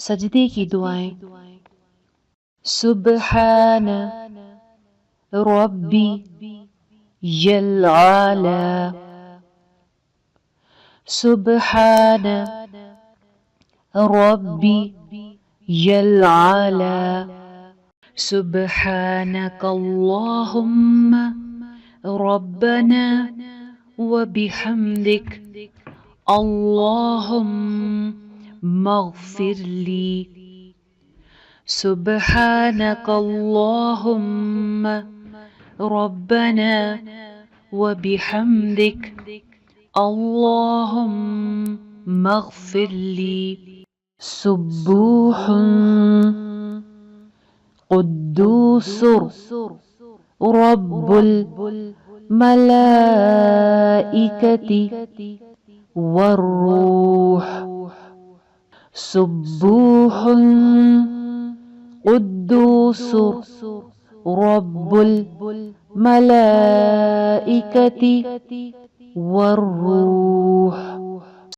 सजदे की दुआएं। सुब्हान रब्बी यल आला, सुब्हान रब्बी यल आला, सुब्हानक अल्लाहुम्मा रब्बना व बिहम्दिक अल्लाहुम्मा मग़फ़िरली, सुब्हानक अल्लाहुम्मा रब्बना व बिहम्दिक अल्लाहुम्मा मग़फ़िरली। सुब्बूहुन क़ुद्दूसुर रब्बुल मलाइकति वर्रूह, सुब्बूहुन क़ुद्दूसुर रब्बुल मलाइकति वर्रूह।